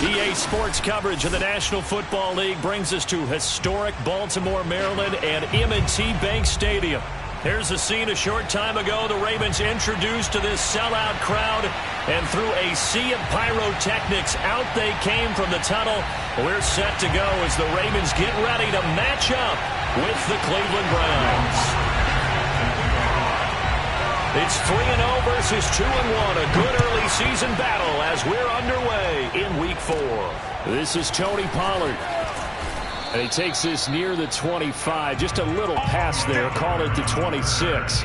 EA Sports coverage of the National Football League brings us to historic Baltimore, Maryland, and M&T Bank Stadium. Here's the scene a short time ago. The Ravens introduced to this sellout crowd, and through a sea of pyrotechnics, out they came from the tunnel. We're set to go as the Ravens get ready to match up with the Cleveland Browns. It's 3-0 versus 2-1, a good early season battle as we're underway in Week 4. This is Tony Pollard. And he takes this near the 25. Just a little pass there. Call it the 26.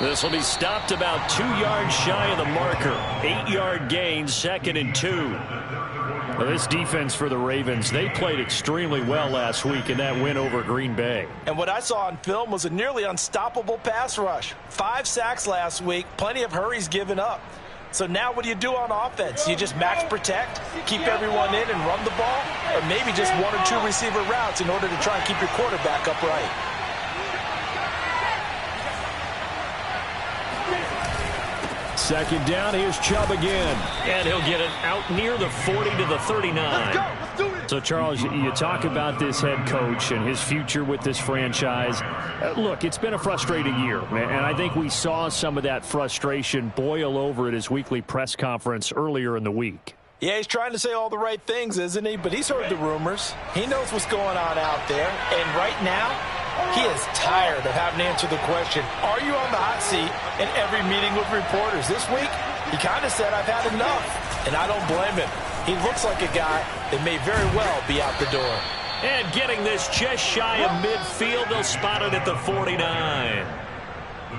This will be stopped about 2 yards shy of the marker. 8-yard gain, 2nd and 2. Well, this defense for the Ravens, they played extremely well last week in that win over Green Bay. And what I saw on film was a nearly unstoppable pass rush. 5 sacks last week, plenty of hurries given up. So now what do you do on offense? You just max protect, keep everyone in and run the ball, or maybe just 1 or 2 receiver routes in order to try and keep your quarterback upright. Second down, here's Chubb again. And he'll get it out near the 40 to the 39. Let's do it. So, Charles, you talk about this head coach and his future with this franchise. Look, it's been a frustrating year, and I think we saw some of that frustration boil over at his weekly press conference earlier in the week. Yeah, he's trying to say all the right things, isn't he? But he's heard the rumors. He knows what's going on out there. And right now, he is tired of having to answer the question, are you on the hot seat in every meeting with reporters? This week, he kind of said, I've had enough. And I don't blame him. He looks like a guy that may very well be out the door. And getting this just shy of midfield, they'll spot it at the 49.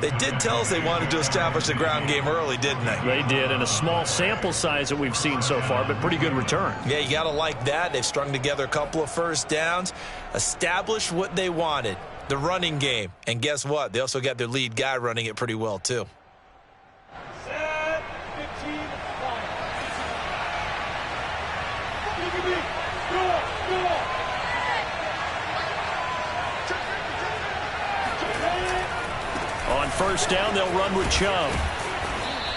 They did tell us they wanted to establish the ground game early, didn't they? They did, and a small sample size that we've seen so far, but pretty good return. Yeah, you got to like that. They've strung together a couple of first downs, established what they wanted, the running game. And guess what? They also got their lead guy running it pretty well, too. Set, 15, fire. Go. On first down, they'll run with Chubb.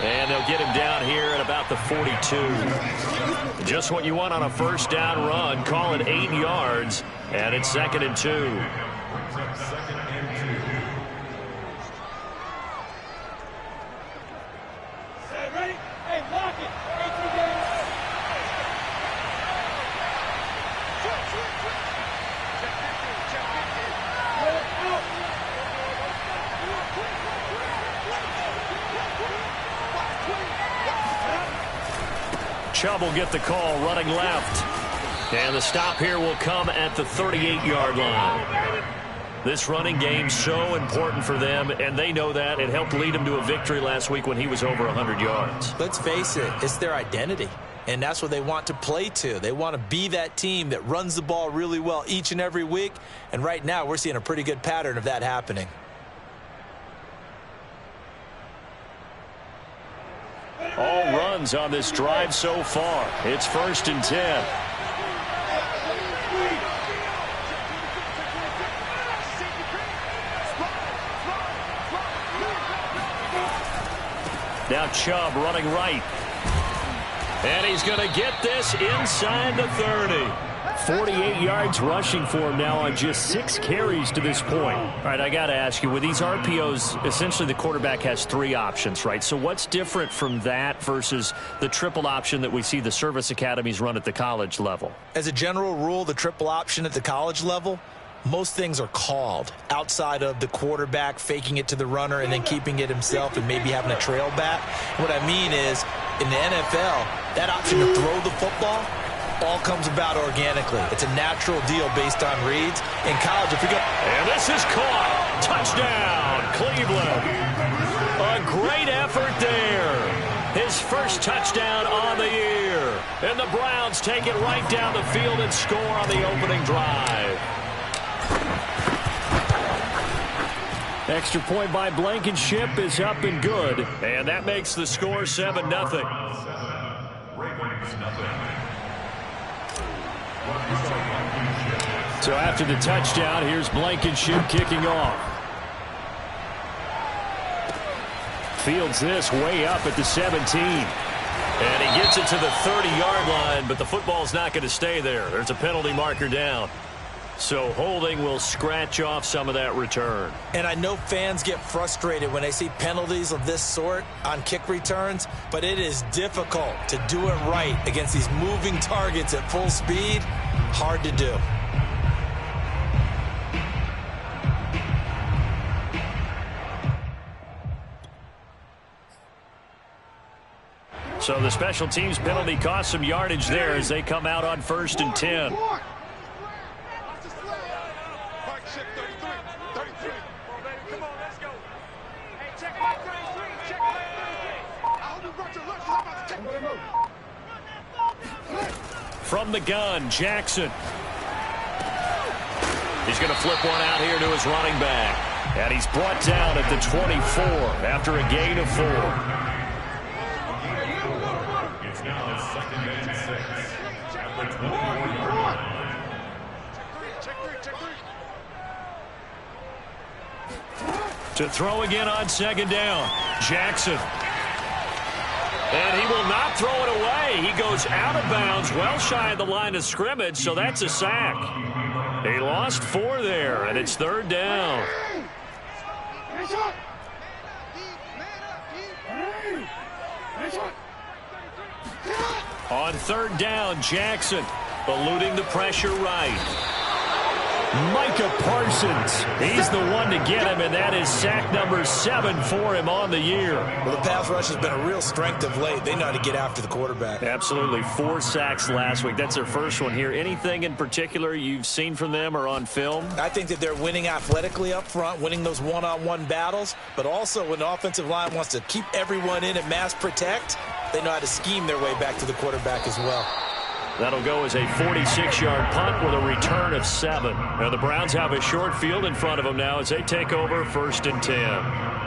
And they'll get him down here at about the 42. Just what you want on a first down run. Call it 8 yards. And it's 2nd and 2. Ready? Hey, lock it. Chubb will get the call running left. And the stop here will come at the 38-yard line. This running game so important for them, and they know that. It helped lead them to a victory last week when he was over 100 yards. Let's face it, it's their identity. And that's what they want to play to. They want to be that team that runs the ball really well each and every week. And right now, we're seeing a pretty good pattern of that happening. All runs on this drive so far. It's 1st and 10. Now Chubb running right. And he's going to get this inside the 30. 48 yards rushing for him now on just 6 carries to this point. All right, I got to ask you, with these RPOs, essentially the quarterback has 3 options, right? So what's different from that versus the triple option that we see the service academies run at the college level? As a general rule, the triple option at the college level, most things are called outside of the quarterback faking it to the runner and then keeping it himself and maybe having a trail back. What I mean is, in the NFL, that option to throw the football, all comes about organically. It's a natural deal based on reads. In college, if you go... And this is caught. Touchdown, Cleveland. A great effort there. His first touchdown on the year. And the Browns take it right down the field and score on the opening drive. Extra point by Blankenship is up and good. And that makes the score 7-0. So after the touchdown, here's Blankenship kicking off. Fields this way up at the 17. And he gets it to the 30-yard line, but the football's not going to stay there. There's a penalty marker down. So holding will scratch off some of that return. And I know fans get frustrated when they see penalties of this sort on kick returns, but it is difficult to do it right against these moving targets at full speed. Hard to do. So the special teams penalty cost some yardage there as they come out on 1st and 10. From the gun, Jackson. He's going to flip one out here to his running back. And he's brought down at the 24 after a gain of 4. It's now 2nd and 6 at the 24-yard line. To throw again on 2nd down, Jackson. And he will not throw it away. He goes out of bounds, well shy of the line of scrimmage, so that's a sack. He lost 4 there, and it's 3rd down. On 3rd down, Jackson eluding the pressure right. Micah Parsons, he's the one to get him, and that is sack number 7 for him on the year. Well, the pass rush has been a real strength of late. They know how to get after the quarterback. Absolutely. 4 sacks last week. That's their first one here. Anything in particular you've seen from them or on film? I think that they're winning athletically up front, winning those one-on-one battles, but also when the offensive line wants to keep everyone in and mass protect, they know how to scheme their way back to the quarterback as well. That'll go as a 46-yard punt with a return of 7. Now the Browns have a short field in front of them now as they take over 1st and 10.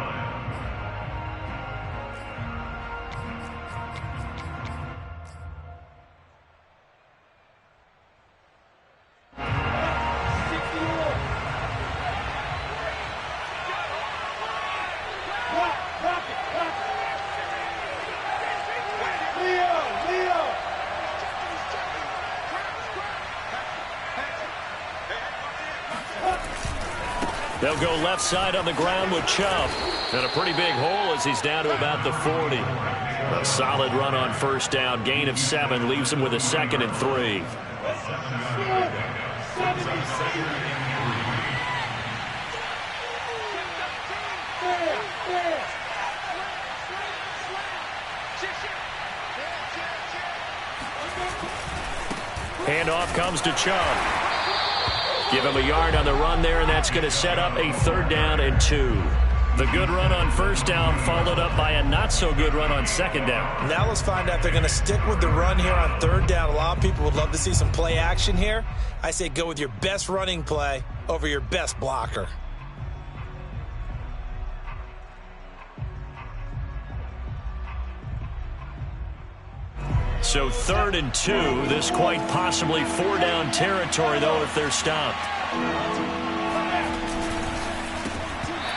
They'll go left side on the ground with Chubb. And a pretty big hole as he's down to about the 40. A solid run on 1st down. Gain of 7 leaves him with a 2nd and 3. Handoff comes to Chubb. Give him a yard on the run there, and that's going to set up a 3rd down and 2. The good run on 1st down followed up by a not-so-good run on 2nd down. Now let's find out if they're going to stick with the run here on 3rd down. A lot of people would love to see some play action here. I say go with your best running play over your best blocker. So 3rd and 2, this quite possibly 4-down territory, though, if they're stopped.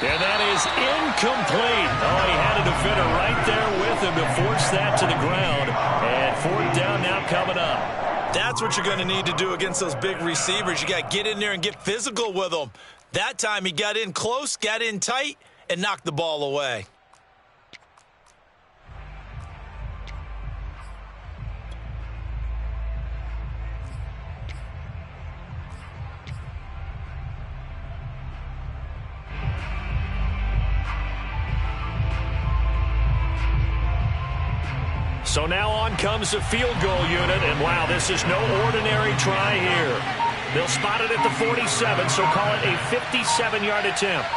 And that is incomplete. Oh, he had a defender right there with him to force that to the ground. And 4th down now coming up. That's what you're going to need to do against those big receivers. You got to get in there and get physical with them. That time he got in close, got in tight, and knocked the ball away. So now on comes the field goal unit, and wow, this is no ordinary try here. They'll spot it at the 47, so call it a 57-yard attempt.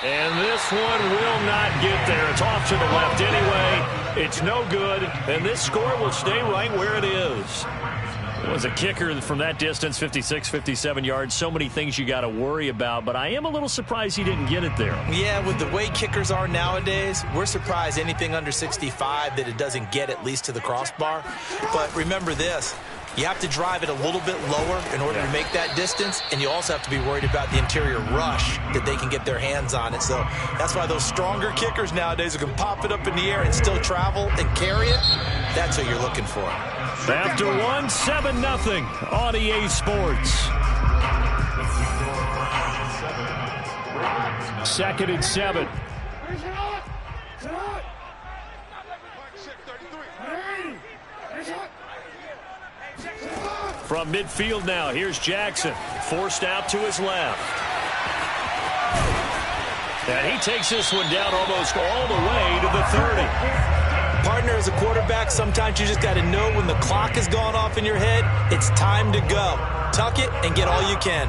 And this one will not get there. It's off to the left anyway. It's no good, and this score will stay right where it is. It was a kicker from that distance, 56, 57 yards. So many things you got to worry about, but I am a little surprised he didn't get it there. Yeah, with the way kickers are nowadays, we're surprised anything under 65 that it doesn't get at least to the crossbar. But remember this. You have to drive it a little bit lower in order to make that distance, and you also have to be worried about the interior rush that they can get their hands on it. So that's why those stronger kickers nowadays who can pop it up in the air and still travel and carry it, that's what you're looking for. After one, 7-0 on EA Sports. 2nd and 7. From midfield now, here's Jackson. Forced out to his left. And he takes this one down almost all the way to the 30. Partner, as a quarterback, sometimes you just got to know when the clock has gone off in your head, it's time to go. Tuck it and get all you can.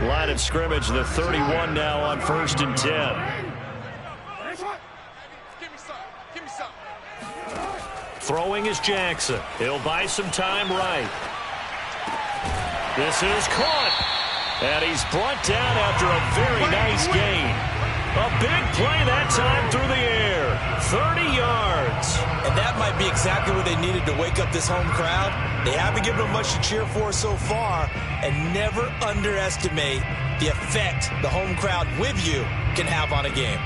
Line of scrimmage, the 31 now on 1st and 10. Throwing is Jackson. He'll buy some time right. This is caught. And he's brought down after a very nice gain. A big play that time through the air. 30 yards. And that might be exactly what they needed to wake up this home crowd. They haven't given them much to cheer for so far. And never underestimate the effect the home crowd with you can have on a game.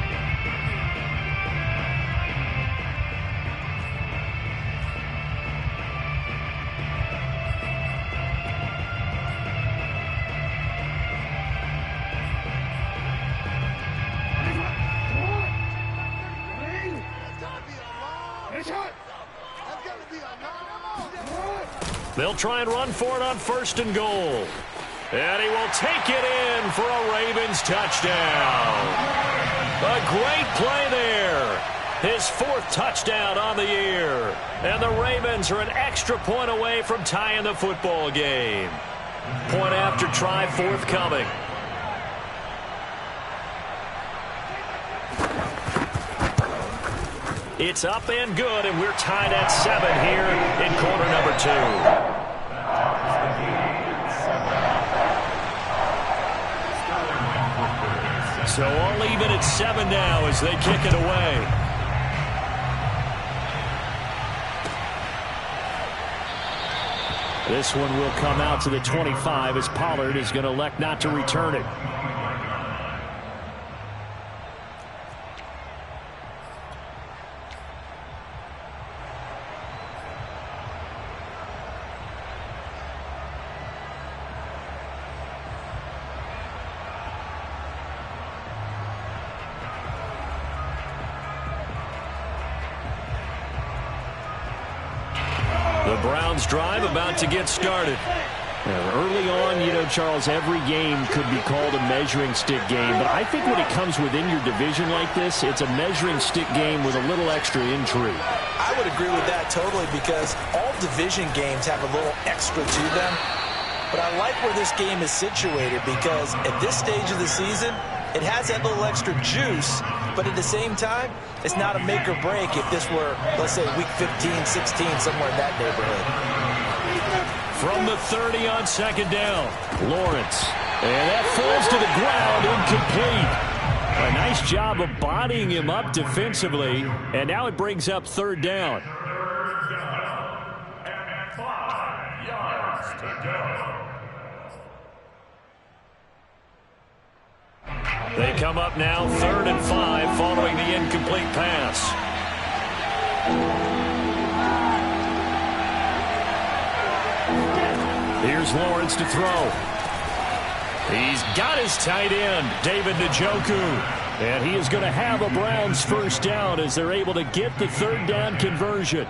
They'll try and run for it on 1st and goal. And he will take it in for a Ravens touchdown. A great play there. His 4th touchdown on the year. And the Ravens are an extra point away from tying the football game. Point after try forthcoming. It's up and good, and we're tied at 7 here in quarter number 2. So all even at 7 now as they kick it away. This one will come out to the 25 as Pollard is going to elect not to return it. The Browns drive about to get started. Early on, you know, Charles, every game could be called a measuring stick game. But I think when it comes within your division like this, it's a measuring stick game with a little extra intrigue. I would agree with that totally because all division games have a little extra to them. But I like where this game is situated because at this stage of the season, it has that little extra juice. But at the same time, it's not a make or break if this were, let's say, week 15, 16, somewhere in that neighborhood. From the 30 on 2nd down, Lawrence. And that falls to the ground, incomplete. A nice job of bodying him up defensively. And now it brings up 3rd down. 3rd down. And 5 yards to go. They come up now 3rd and 5 following the incomplete pass. Here's Lawrence to throw. He's got his tight end, David Njoku. And he is going to have a Browns 1st down as they're able to get the 3rd down conversion.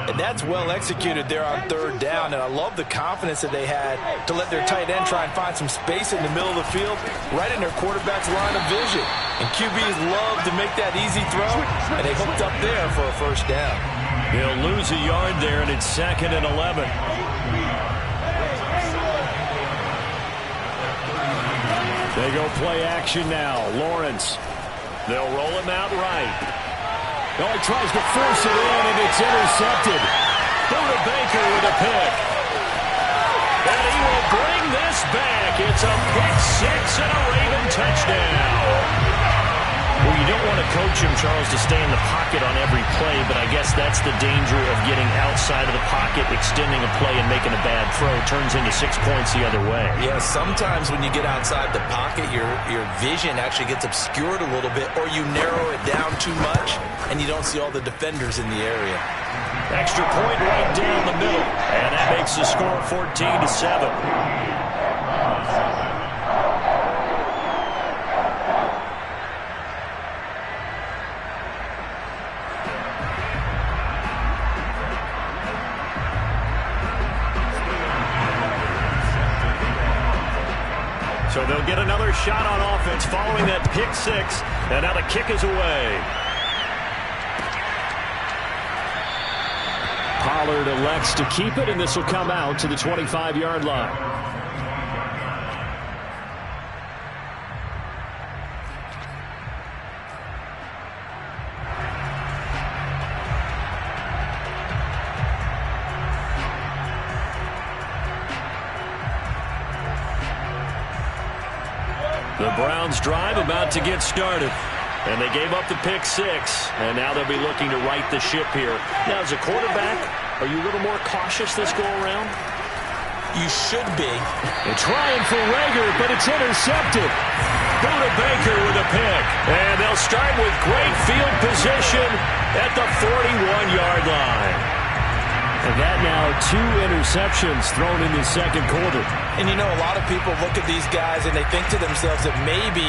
And that's well executed there on third down. And I love the confidence that they had to let their tight end try and find some space in the middle of the field, right in their quarterback's line of vision. And QBs love to make that easy throw, and they hooked up there for a first down. He'll lose a yard there, and it's 2nd and 11. They go play action now. Lawrence. They'll roll him out right. Oh, he tries to force it in, and it's intercepted. Buda Baker with a pick. And he will bring this back. It's a pick six and a Raven touchdown. Well, you don't want to coach him, Charles, to stay in the pocket on every play, but I guess that's the danger of getting outside of the pocket, extending a play, and making a bad throw. Turns into 6 points the other way. Yeah, sometimes when you get outside the pocket, your vision actually gets obscured a little bit, or you narrow it down too much, and you don't see all the defenders in the area. Extra point right down the middle, and that makes the score 14-7. So they'll get another shot on offense following that pick six, and now the kick is away. Pollard elects to keep it, and this will come out to the 25-yard line. The Browns drive about to get started. And they gave up the pick six. And now they'll be looking to right the ship here. Now, as a quarterback, are you a little more cautious this go-around? You should be. They're trying for Rager, but it's intercepted. Buda Baker with a pick. And they'll start with great field position at the 41-yard line. And that now 2 interceptions thrown in the second quarter. And you know, a lot of people look at these guys and they think to themselves that maybe,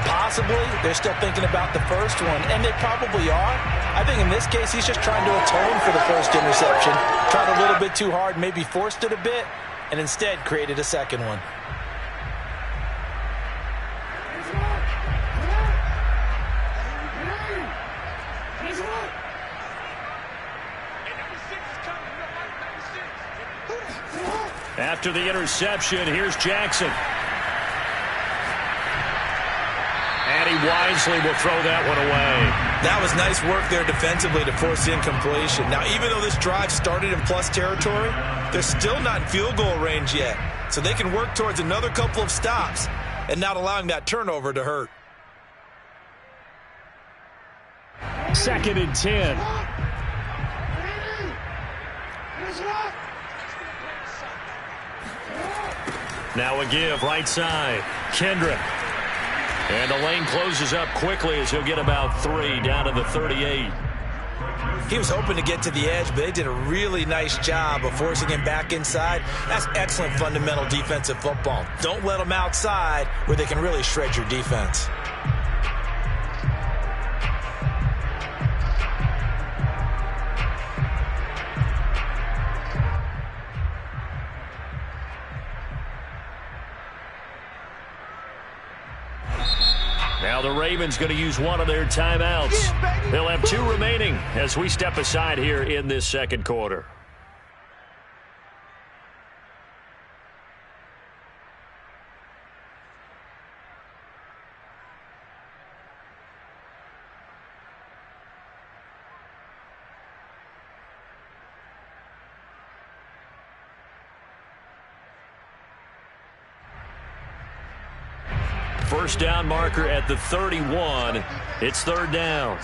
possibly, they're still thinking about the first one. And they probably are. I think in this case, he's just trying to atone for the first interception. Tried a little bit too hard, maybe forced it a bit, and instead created a second one. After the interception, here's Jackson. And he wisely will throw that one away. That was nice work there defensively to force the incompletion. Now, even though this drive started in plus territory, they're still not in field goal range yet. So they can work towards another couple of stops and not allowing that turnover to hurt. 2nd and 10. Now a give, right side. Kendrick. And the lane closes up quickly as he'll get about 3 down to the 38. He was hoping to get to the edge, but they did a really nice job of forcing him back inside. That's excellent fundamental defensive football. Don't let them outside where they can really shred your defense. Now the Ravens going to use one of their timeouts. They'll have 2 remaining as we step aside here in this second quarter. First down marker at the 31. It's 3rd down.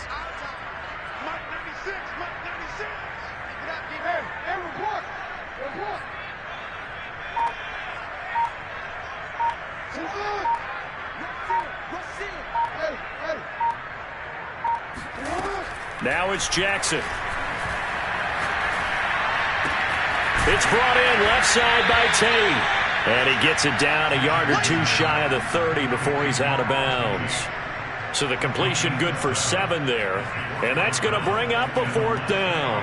Now it's Jackson. It's brought in left side by Tate. And he gets it down a yard or 2 shy of the 30 before he's out of bounds. So the completion good for 7 there. And that's going to bring up a 4th down.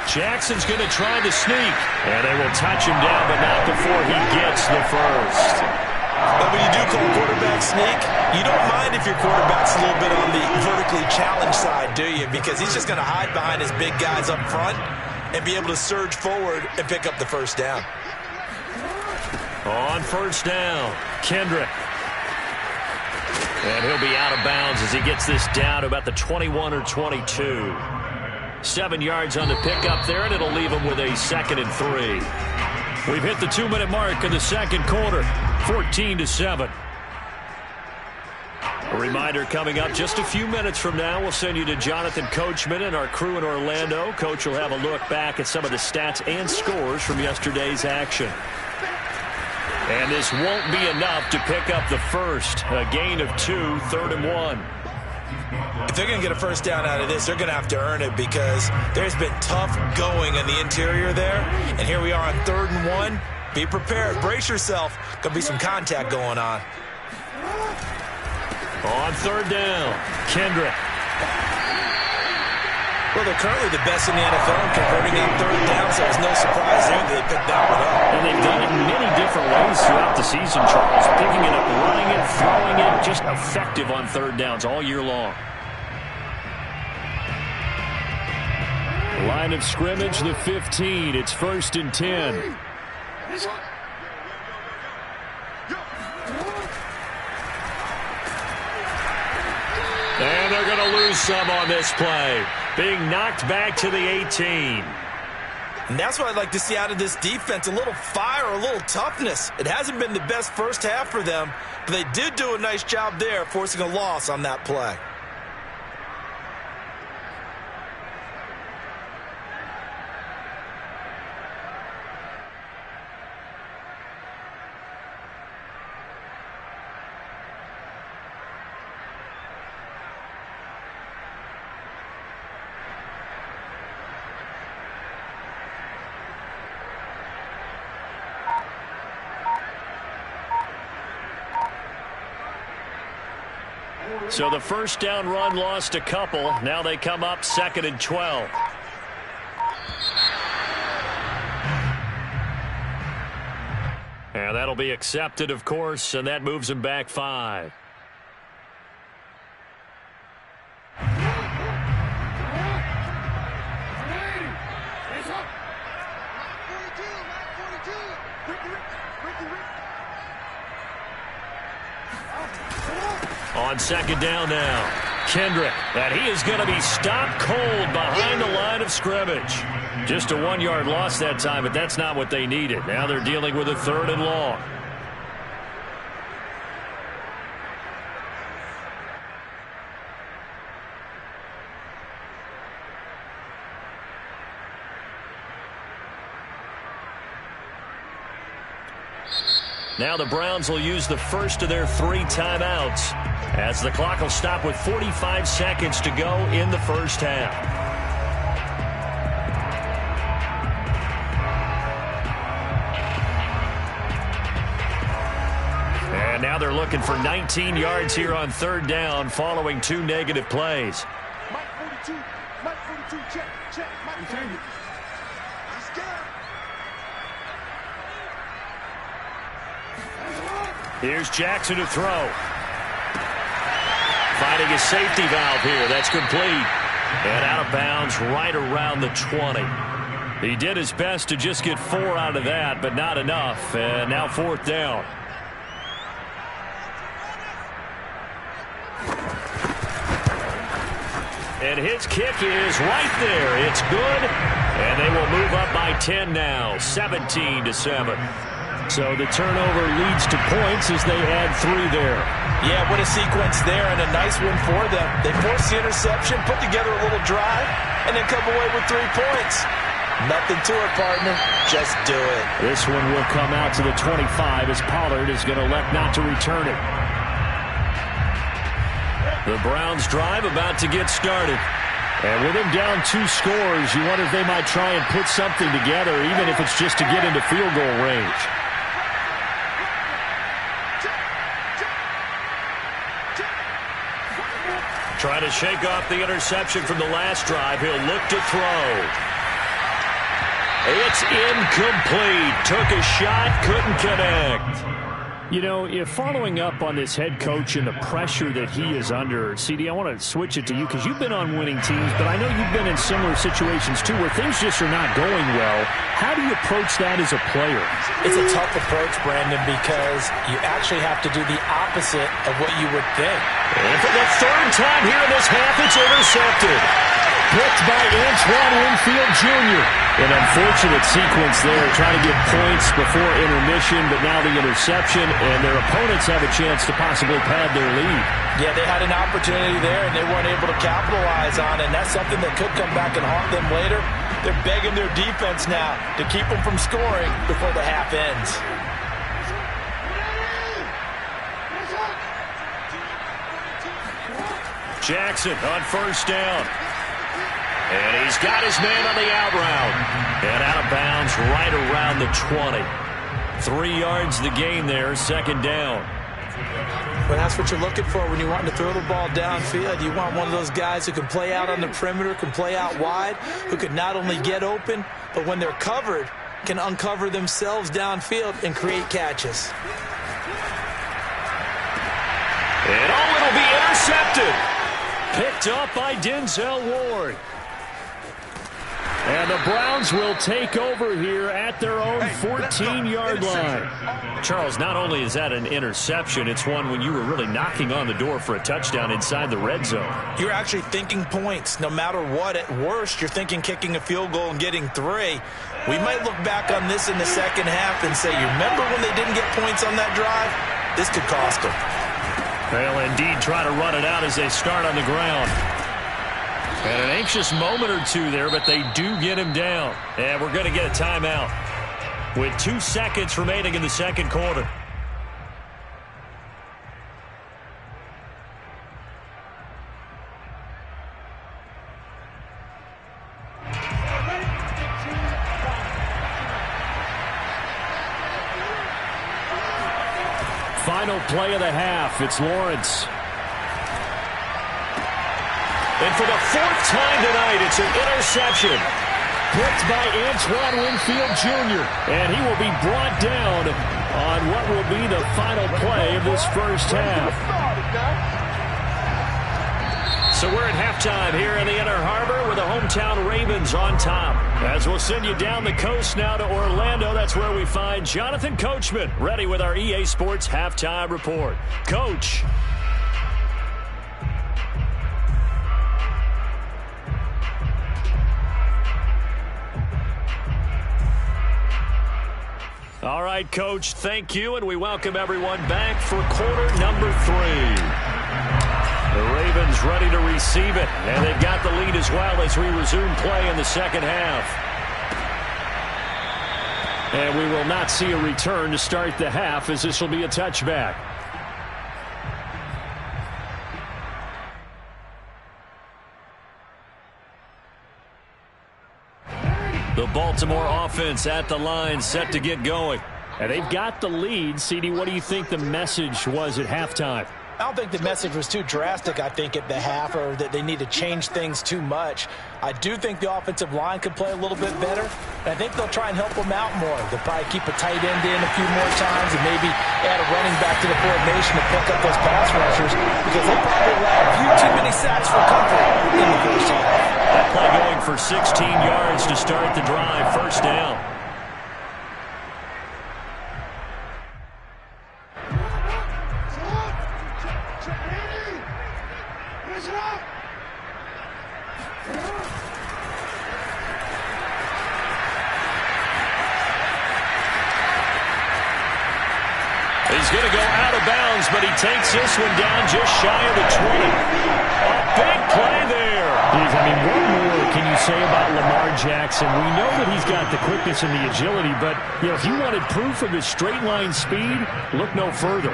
Jackson's going to try the sneak, and they will touch him down, but not before he gets the first. But when you do call quarterback sneak, you don't mind if your quarterback's a little bit on the vertically challenged side, do you? Because he's just going to hide behind his big guys up front and be able to surge forward and pick up the first down. On first down, Kendrick. And he'll be out of bounds as he gets this down to about the 21 or 22. 7 yards on the pickup there, and it'll leave him with a 2nd and 3. We've hit the 2-minute mark of the second quarter, 14-7. A reminder coming up just a few minutes from now, we'll send you to Jonathan Coachman and our crew in Orlando. Coach will have a look back at some of the stats and scores from yesterday's action. And this won't be enough to pick up the first. A gain of 2, 3rd and 1. If they're going to get a first down out of this, they're going to have to earn it because there's been tough going in the interior there. And here we are on 3rd and 1. Be prepared. Brace yourself. Going to be some contact going on. On 3rd down, Kendrick. Well, they're currently the best in the NFL in converting on 3rd down, so it's no surprise there that they picked that one up. And they've done it in many different ways throughout the season, Charles. Picking it up, running it, throwing it, just effective on 3rd downs all year long. Line of scrimmage, the 15. It's 1st and 10. And they're going to lose some on this play. Being knocked back to the 18. And that's what I'd like to see out of this defense. A little fire, a little toughness. It hasn't been the best first half for them, but they did do a nice job there forcing a loss on that play. So the first down run lost a couple. Now they come up 2nd and 12. And that'll be accepted, of course, and that moves them back 5. On 2nd down now, Kendrick, and he is going to be stopped cold behind the line of scrimmage. Just a 1-yard loss that time, but that's not what they needed. Now they're dealing with a 3rd and long. Now the Browns will use the first of their 3 timeouts as the clock will stop with 45 seconds to go in the first half. And now they're looking for 19 yards here on 3rd down following 2 negative plays. Mike 42, check, Mike 42. He's scared. Here's Jackson to throw. Finding his safety valve here. That's complete. And out of bounds right around the 20. He did his best to just get 4 out of that, but not enough. And now 4th down. And his kick is right there. It's good. And they will move up by 10 now, 17-7. So the turnover leads to points as they add 3 there. Yeah, what a sequence there and a nice win for them. They forced the interception, put together a little drive, and then come away with 3 points. Nothing to it, partner. Just do it. This one will come out to the 25 as Pollard is going to elect not to return it. The Browns drive about to get started. And with them down 2 scores, you wonder if they might try and put something together, even if it's just to get into field goal range. Trying to shake off the interception from the last drive. He'll look to throw. It's incomplete. Took a shot, couldn't connect. You know, if following up on this head coach and the pressure that he is under, CD, I want to switch it to you because you've been on winning teams, but I know you've been in similar situations too where things just are not going well. How do you approach that as a player? It's a tough approach, Brandon, because you actually have to do the opposite of what you would think. And for the third time here in this half, it's intercepted. Picked by Antoine Winfield Jr. An unfortunate sequence there, trying to get points before intermission, but now the interception, and their opponents have a chance to possibly pad their lead. Yeah, they had an opportunity there, and they weren't able to capitalize on it, and that's something that could come back and haunt them later. They're begging their defense now to keep them from scoring before the half ends. Jackson on first down. And he's got his man on the out route. And out of bounds right around the 20. 3 yards the gain there, second down. Well, that's what you're looking for when you want to throw the ball downfield. You want one of those guys who can play out on the perimeter, can play out wide, who can not only get open, but when they're covered, can uncover themselves downfield and create catches. And it'll be intercepted. Picked up by Denzel Ward. And the Browns will take over here at their own 14-yard line. Charles, not only is that an interception, it's one when you were really knocking on the door for a touchdown inside the red zone. You're actually thinking points. No matter what, at worst, you're thinking kicking a field goal and getting 3. We might look back on this in the second half and say, you remember when they didn't get points on that drive? This could cost them. They'll indeed try to run it out as they start on the ground. And an anxious moment or two there, but they do get him down. And we're going to get a timeout with 2 seconds remaining in the second quarter. Final play of the half. It's Lawrence. And for the 4th time tonight, it's an interception. Picked by Antoine Winfield Jr. And he will be brought down on what will be the final play of this first half. So we're at halftime here in the Inner Harbor with the hometown Ravens on top. As we'll send you down the coast now to Orlando, that's where we find Jonathan Coachman ready with our EA Sports Halftime Report. Coach. All right, Coach, thank you, and we welcome everyone back for quarter number 3. The Ravens ready to receive it, and they've got the lead as well as we resume play in the second half. And we will not see a return to start the half, as this will be a touchback. The Baltimore offense at the line, set to get going. And they've got the lead. CD, what do you think the message was at halftime? I don't think the message was too drastic, I think, at the half, or that they need to change things too much. I do think the offensive line could play a little bit better, and I think they'll try and help them out more. They'll probably keep a tight end in a few more times and maybe add a running back to the formation to pick up those pass rushers, because they probably allow a few too many sacks for comfort in the first half. That play going for 16 yards to start the drive, first down. He's going to go out of bounds, but he takes this one down just shy of the 20. A big play there. I mean, what more can you say about Lamar Jackson? We know that he's got the quickness and the agility, but you know, if you wanted proof of his straight line speed, look no further.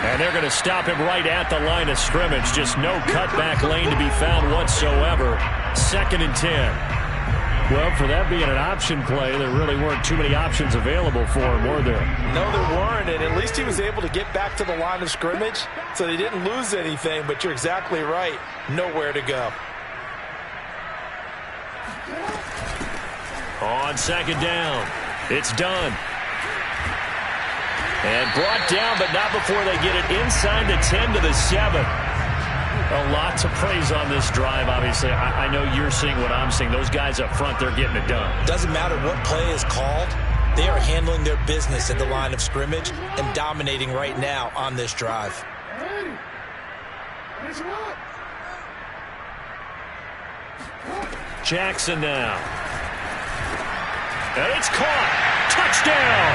And they're going to stop him right at the line of scrimmage. Just no cutback lane to be found whatsoever. 2nd and 10. Well, for that being an option play, there really weren't too many options available for him, were there? No, there weren't, and at least he was able to get back to the line of scrimmage, so he didn't lose anything, but you're exactly right. Nowhere to go. On second down, it's done. And brought down, but not before they get it inside the 10 to the 7. A lot to praise on this drive, obviously. I know you're seeing what I'm seeing. Those guys up front, they're getting it done. Doesn't matter what play is called. They are handling their business at the line of scrimmage and dominating right now on this drive. Jackson now. And it's caught. Touchdown.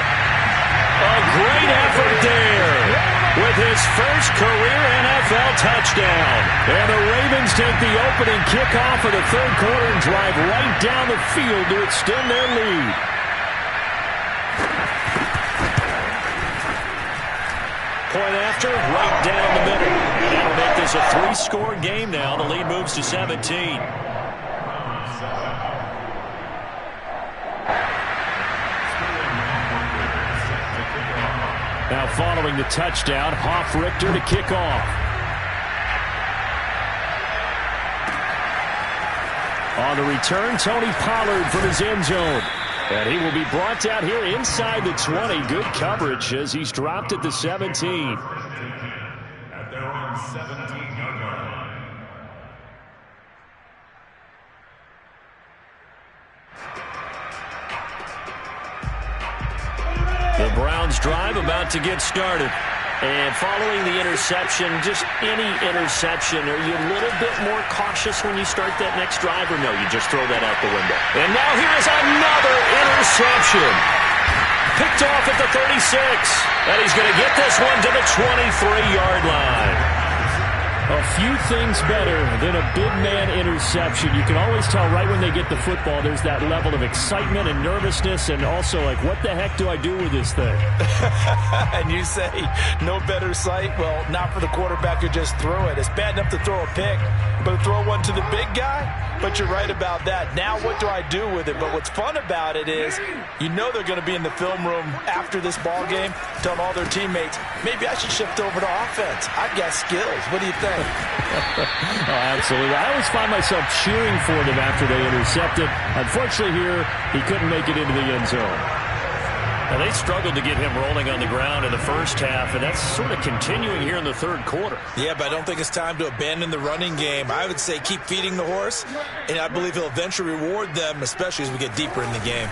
A great effort there with his first career NFL touchdown. And the Ravens take the opening kickoff of the third quarter and drive right down the field to extend their lead. Point after, right down the middle. That'll make this a 3-score game now. The lead moves to 17. Now following the touchdown, Richter to kick off. On the return, Tony Pollard from his end zone. And he will be brought down here inside the 20. Good coverage as he's dropped at the 17. At their own 17-yard line. The Browns drive about to get started. And following the interception, just any interception, are you a little bit more cautious when you start that next drive, or no, you just throw that out the window? And now here is another interception. Picked off at the 36. And he's going to get this one to the 23-yard line. A few things better than a big man interception. You can always tell right when they get the football, there's that level of excitement and nervousness, and also like, what the heck do I do with this thing? And you say, no better sight? Well, not for the quarterback who just threw it. It's bad enough to throw a pick, but to throw one to the big guy? But you're right about that. Now what do I do with it? But what's fun about it is, you know they're going to be in the film room after this ball game, telling all their teammates, maybe I should shift over to offense. I've got skills. What do you think? Oh, absolutely. I always find myself cheering for them after they intercepted. Unfortunately here, he couldn't make it into the end zone. Now, they struggled to get him rolling on the ground in the first half, and that's sort of continuing here in the third quarter. Yeah, but I don't think it's time to abandon the running game. I would say keep feeding the horse, and I believe he'll eventually reward them, especially as we get deeper in the game.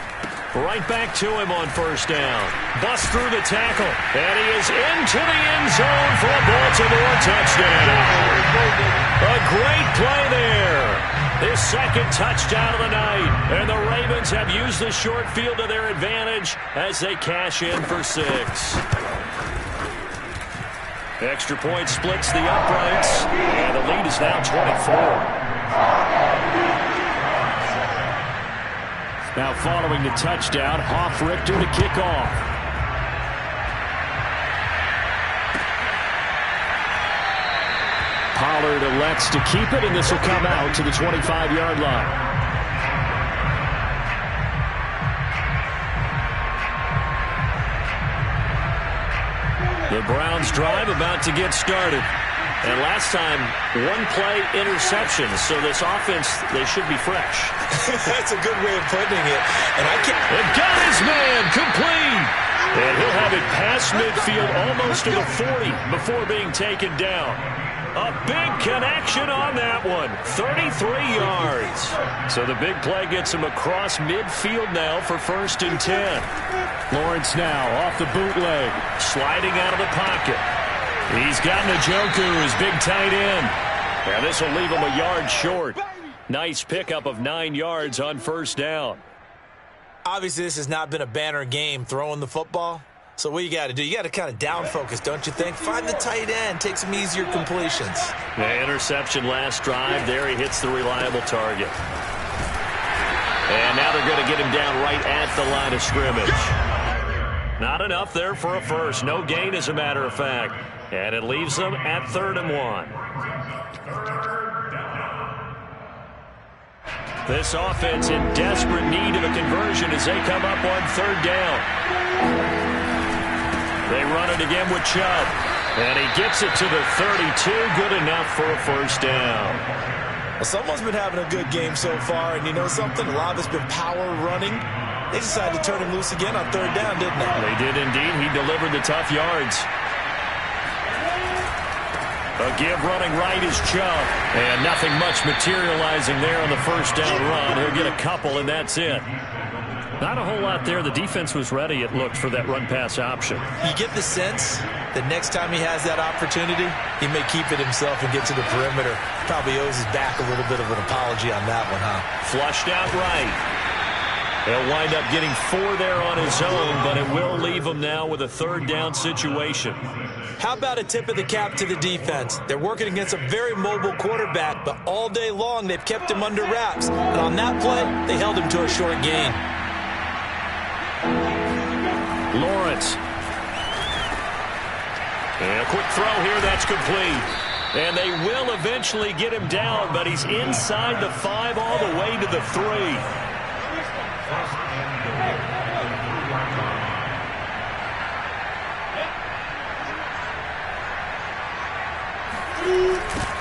Right back to him on first down. Bust through the tackle, and he is into the end zone for a Baltimore touchdown. A great play there. His second touchdown of the night, and the Ravens have used the short field to their advantage as they cash in for 6. Extra point splits the uprights, and the lead is now 24. Now following the touchdown, Richter to kick off. Pollard elects to keep it, and this will come out to the 25-yard line. The Browns drive about to get started. And last time, one-play interception. So this offense, they should be fresh. That's a good way of putting it. And and got his man complete. And he'll have it past midfield almost to the 40 before being taken down. A big connection on that one. 33 yards. So the big play gets him across midfield now for 1st and 10. Lawrence now off the bootleg. Sliding out of the pocket. He's got Njoku, his big tight end. Now this will leave him a yard short. Nice pickup of 9 yards on first down. Obviously, this has not been a banner game throwing the football. So what you got to do, you got to kind of down focus, don't you think? Find the tight end, take some easier completions. The interception last drive. There he hits the reliable target. And now they're going to get him down right at the line of scrimmage. Not enough there for a first. No gain, as a matter of fact. And it leaves them at 3rd and 1. This offense in desperate need of a conversion as they come up on third down. They run it again with Chubb. And he gets it to the 32. Good enough for a first down. Well, someone's been having a good game so far. And you know something? A lot of it's been power running. They decided to turn him loose again on third down, didn't they? They did indeed. He delivered the tough yards. A give running right is Chubb. And nothing much materializing there on the first down run. He'll get a couple, and that's it. Not a whole lot there. The defense was ready, it looked, for that run-pass option. You get the sense that next time he has that opportunity, he may keep it himself and get to the perimeter. Probably owes his back a little bit of an apology on that one, huh? Flushed out right. He'll wind up getting 4 there on his own, but it will leave him now with a third down situation. How about a tip of the cap to the defense? They're working against a very mobile quarterback, but all day long they've kept him under wraps. And on that play, they held him to a short gain. Lawrence. And a quick throw here, that's complete. And they will eventually get him down, but he's inside the 5 all the way to the 3.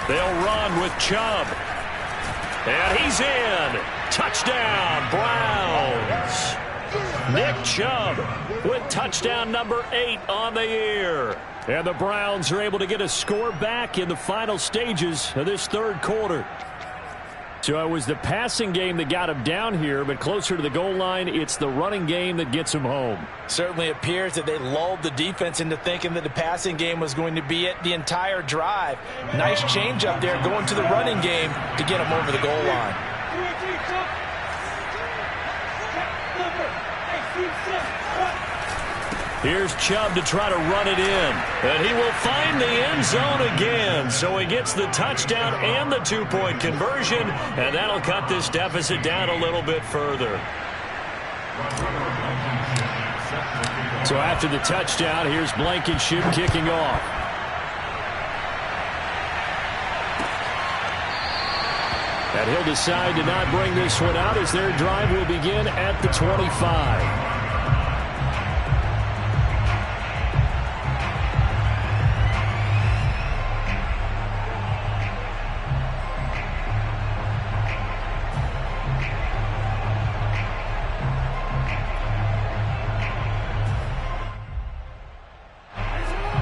They'll run with Chubb. And he's in. Touchdown, Browns. Nick Chubb with touchdown number 8 on the year. And the Browns are able to get a score back in the final stages of this third quarter. So it was the passing game that got him down here, but closer to the goal line, it's the running game that gets him home. Certainly appears that they lulled the defense into thinking that the passing game was going to be it the entire drive. Nice change up there going to the running game to get him over the goal line. Here's Chubb to try to run it in. And he will find the end zone again. So he gets the touchdown and the 2-point conversion. And that'll cut this deficit down a little bit further. So after the touchdown, here's Blankenship kicking off. And he'll decide to not bring this one out as their drive will begin at the 25.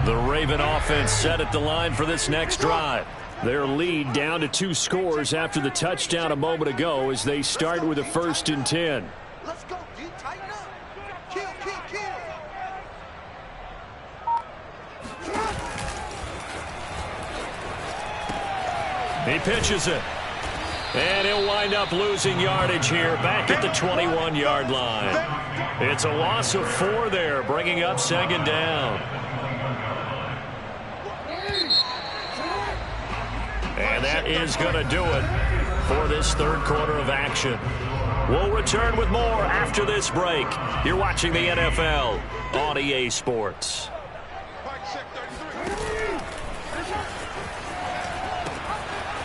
The Raven offense set at the line for this next drive. Their lead down to 2 scores after the touchdown a moment ago as they start with a 1st and 10. Let's go, G. Tighten up. Kill. He pitches it. And he'll wind up losing yardage here back at the 21-yard line. It's a loss of 4 there, bringing up 2nd down. And that is going to do it for this third quarter of action. We'll return with more after this break. You're watching the NFL on EA Sports.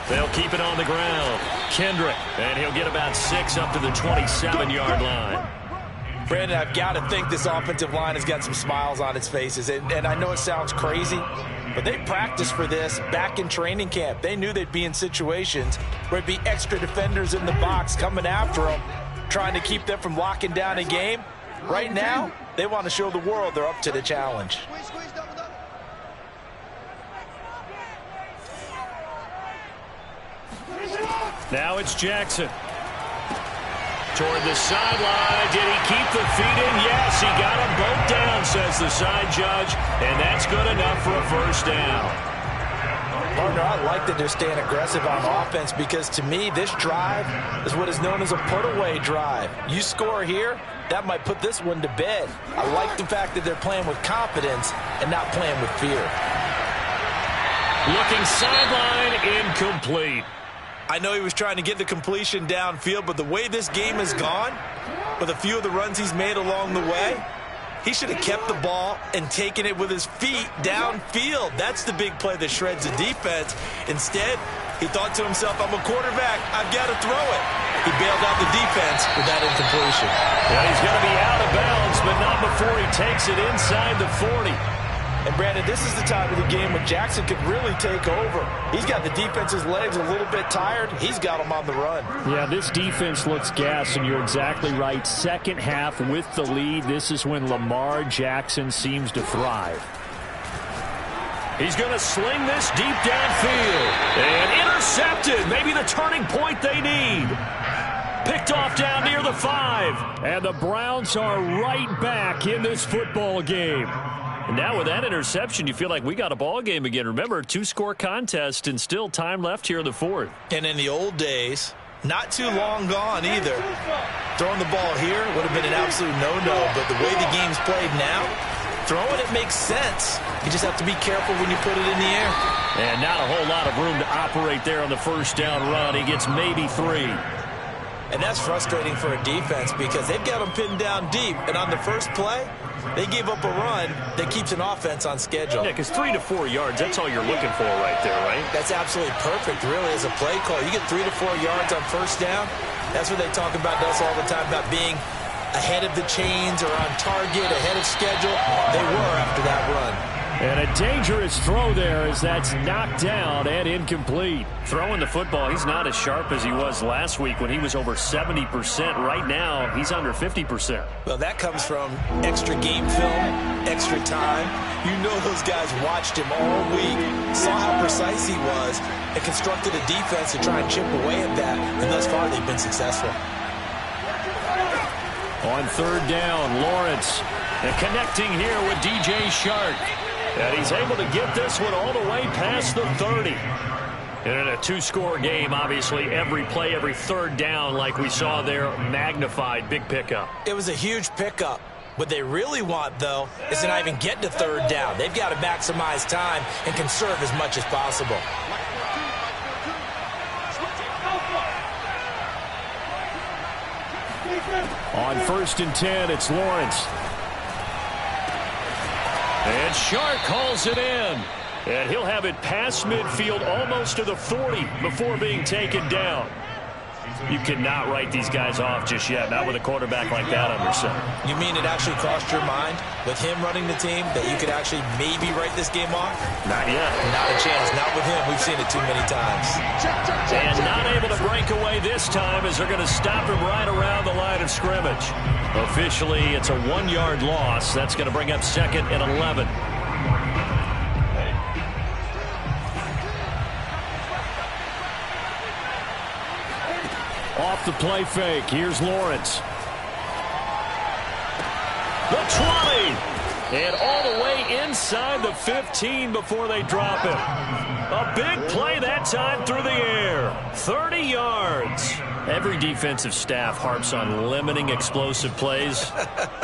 They'll keep it on the ground. Kendrick, and he'll get about 6 up to the 27-yard line. Brandon, I've got to think this offensive line has got some smiles on its faces. And I know it sounds crazy, but they practiced for this back in training camp. They knew they'd be in situations where it'd be extra defenders in the box coming after them, trying to keep them from locking down a game. Right now, they want to show the world they're up to the challenge. Now it's Jackson. Toward the sideline. Did he keep the feet in? Yes, he got them both down, says the side judge. And that's good enough for a 1st down. Partner, I like that they're staying aggressive on offense because, to me, this drive is what is known as a put-away drive. You score here, that might put this one to bed. I like the fact that they're playing with confidence and not playing with fear. Looking sideline, incomplete. I know he was trying to get the completion downfield, but the way this game has gone, with a few of the runs he's made along the way, he should have kept the ball and taken it with his feet downfield. That's the big play that shreds the defense. Instead, he thought to himself, I'm a quarterback. I've got to throw it. He bailed out the defense with that incompletion. And he's going to be out of bounds, but not before he takes it inside the 40. And, Brandon, this is the time of the game when Jackson could really take over. He's got the defense's legs a little bit tired. He's got them on the run. Yeah, this defense looks gassed, and you're exactly right. Second half with the lead, this is when Lamar Jackson seems to thrive. He's going to sling this deep downfield. And intercepted. Maybe the turning point they need. Picked off down near the 5. And the Browns are right back in this football game. And now with that interception, you feel like we got a ball game again. Remember, 2-score contest and still time left here in the 4th. And in the old days, not too long gone either, throwing the ball here would have been an absolute no-no. But the way the game's played now, throwing it makes sense. You just have to be careful when you put it in the air. And not a whole lot of room to operate there on the first down run. He gets maybe 3. And that's frustrating for a defense because they've got them pinned down deep. And on the first play, they gave up a run that keeps an offense on schedule. Yeah, because 3 to 4 yards, that's all you're looking for right there, right? That's absolutely perfect, really, as a play call. You get 3 to 4 yards on first down. That's what they talk about to us all the time, about being ahead of the chains or on target, ahead of schedule. They were after that run. And a dangerous throw there as that's knocked down and incomplete. Throwing the football, he's not as sharp as he was last week when he was over 70%. Right now, he's under 50%. Well, that comes from extra game film, extra time. You know those guys watched him all week, saw how precise he was, and constructed a defense to try and chip away at that. And thus far, they've been successful. On third down, Lawrence. And connecting here with DJ Shark. And he's able to get this one all the way past the 30. And in a 2-score game, obviously, every play, every third down, like we saw there, magnified. Big pickup. It was a huge pickup. What they really want, though, is to not even get to third down. They've got to maximize time and conserve as much as possible. On 1st and 10, it's Lawrence. And Shark calls it in. And he'll have it past midfield almost to the 40 before being taken down. You cannot write these guys off just yet, not with a quarterback like that under center. You mean it actually crossed your mind with him running the team that you could actually maybe write this game off? Not yet. Not a chance. Not with him. We've seen it too many times. And not able to break away this time as they're going to stop him right around the line of scrimmage. Officially, it's a 1-yard loss. That's going to bring up 2nd and 11. Off the play fake, here's Lawrence. The 20. And all the way inside the 15 before they drop him. A big play that time through the air. 30 yards. Every defensive staff harps on limiting explosive plays.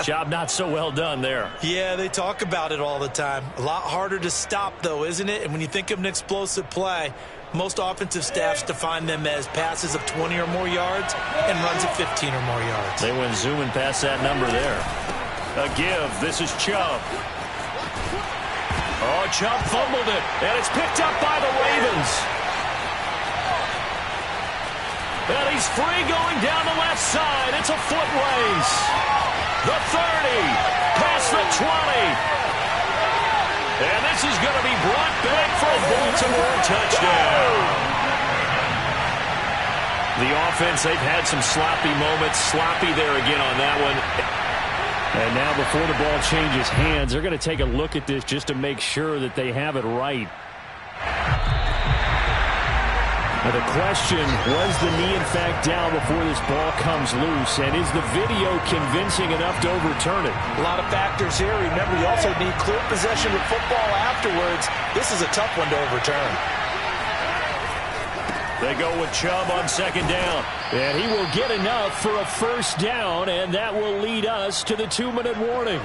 Job not so well done there. Yeah, they talk about it all the time. A lot harder to stop, though, isn't it? And when you think of an explosive play, most offensive staffs define them as passes of 20 or more yards and runs of 15 or more yards. They went zooming past that number there. A give. This is Chubb. Oh, Chubb fumbled it, and it's picked up by the Ravens. And he's free going down the left side. It's a foot race. The 30, past the 20. And this is going to be brought back for a Baltimore touchdown. The offense, they've had some sloppy moments. Sloppy there again on that one. And now before the ball changes hands, they're going to take a look at this just to make sure that they have it right. Now the question, was the knee in fact down before this ball comes loose? And is the video convincing enough to overturn it? A lot of factors here. Remember, you also need clear possession of football afterwards. This is a tough one to overturn. They go with Chubb on 2nd down. And he will get enough for a 1st down, and that will lead us to the 2-minute warning.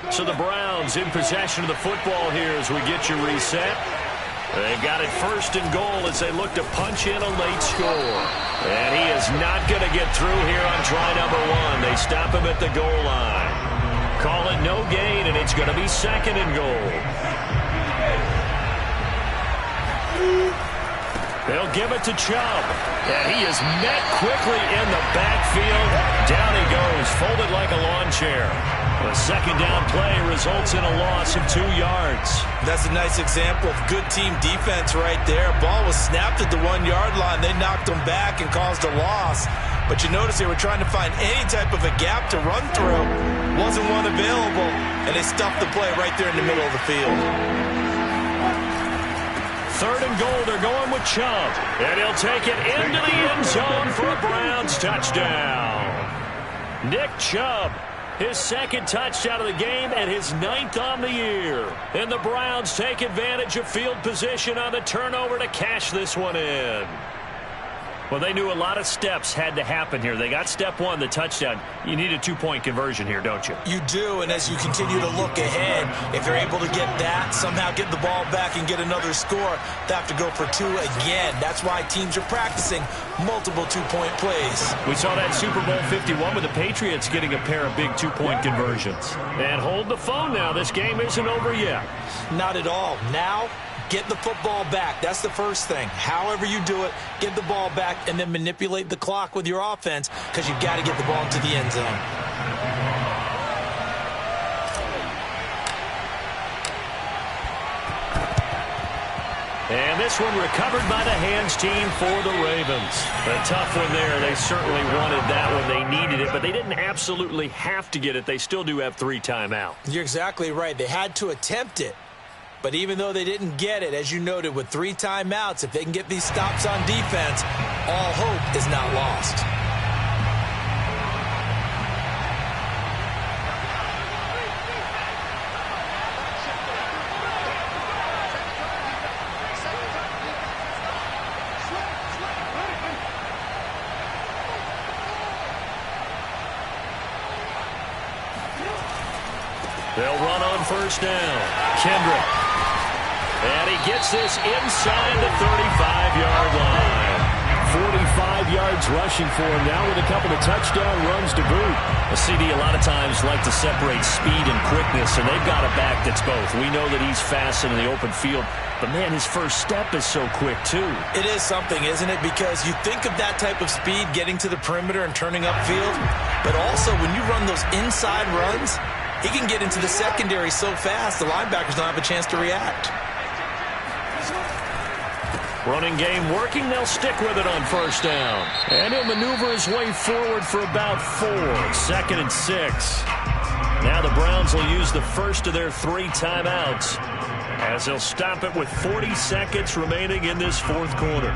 So the Browns in possession of the football here as we get you reset. They've got it 1st and goal as they look to punch in a late score. And he is not going to get through here on try number 1. They stop him at the goal line. Call it no gain, and it's going to be 2nd and goal. They'll give it to Chubb. And he is met quickly in the backfield. Down he goes, folded like a lawn chair. The second down play results in a loss of 2 yards. That's a nice example of good team defense right there. Ball was snapped at the 1-yard line. They knocked him back and caused a loss. But you notice they were trying to find any type of a gap to run through. Wasn't one available, and they stuffed the play right there in the middle of the field. 3rd and goal, they're going with Chubb. And he'll take it into the end zone for a Browns touchdown. Nick Chubb, his 2nd touchdown of the game and his 9th on the year. And the Browns take advantage of field position on the turnover to cash this one in. Well, they knew a lot of steps had to happen here. They got step 1, the touchdown. You need a 2-point conversion here, don't you? You do, and as you continue to look ahead, if you're able to get that, somehow get the ball back and get another score, they have to go for 2 again. That's why teams are practicing multiple 2-point plays. We saw that Super Bowl 51 with the Patriots getting a pair of big 2-point conversions. And hold the phone now. This game isn't over yet. Not at all. Now, get the football back. That's the first thing. However you do it, get the ball back and then manipulate the clock with your offense because you've got to get the ball into the end zone. And this one recovered by the hands team for the Ravens. A tough one there. They certainly wanted that one. They needed it, but they didn't absolutely have to get it. They still do have 3 timeouts. You're exactly right. They had to attempt it. But even though they didn't get it, as you noted, with 3 timeouts, if they can get these stops on defense, all hope is not lost. They'll run on 1st down. Kendrick. And he gets this inside the 35-yard line. 45 yards rushing for him now with a couple of touchdown runs to boot. A CD a lot of times like to separate speed and quickness, and they've got a back that's both. We know that he's fast in the open field, but, man, his first step is so quick, too. It is something, isn't it? Because you think of that type of speed getting to the perimeter and turning upfield, but also when you run those inside runs, he can get into the secondary so fast the linebackers don't have a chance to react. Running game working. They'll stick with it on 1st down. And he'll maneuver his way forward for about 4. 2nd and 6. Now the Browns will use the first of their 3 timeouts as they'll stop it with 40 seconds remaining in this 4th quarter.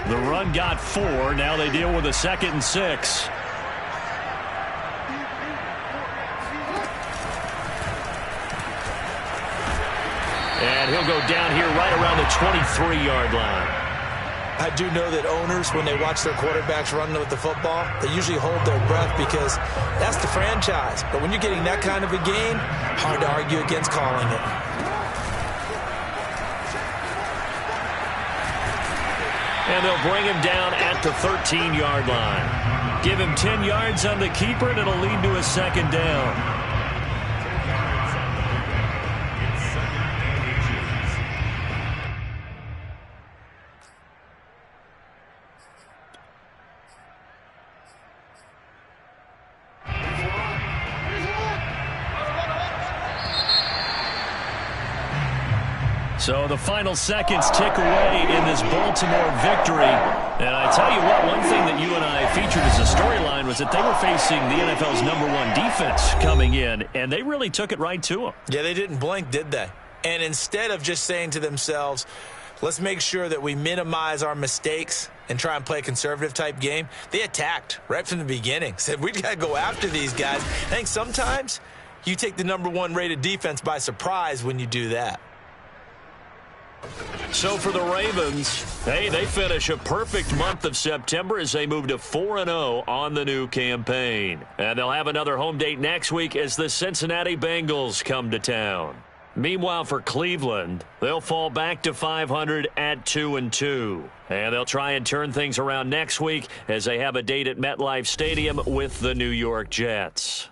The run got 4. Now they deal with a 2nd and 6. And he'll go down here right around the 23-yard line. I do know that owners, when they watch their quarterbacks run with the football, they usually hold their breath because that's the franchise. But when you're getting that kind of a game, hard to argue against calling it. And they'll bring him down at the 13-yard line. Give him 10 yards on the keeper, and it'll lead to a 2nd down. So the final seconds tick away in this Baltimore victory. And I tell you what, one thing that you and I featured as a storyline was that they were facing the NFL's #1 defense coming in, and they really took it right to them. Yeah, they didn't blink, did they? And instead of just saying to themselves, let's make sure that we minimize our mistakes and try and play a conservative-type game, they attacked right from the beginning. Said, we got to go after these guys. I think sometimes you take the #1 rated defense by surprise when you do that. So for the Ravens, hey, they finish a perfect month of September as they move to 4-0 on the new campaign. And they'll have another home date next week as the Cincinnati Bengals come to town. Meanwhile, for Cleveland, they'll fall back to 500 at 2-2. And they'll try and turn things around next week as they have a date at MetLife Stadium with the New York Jets.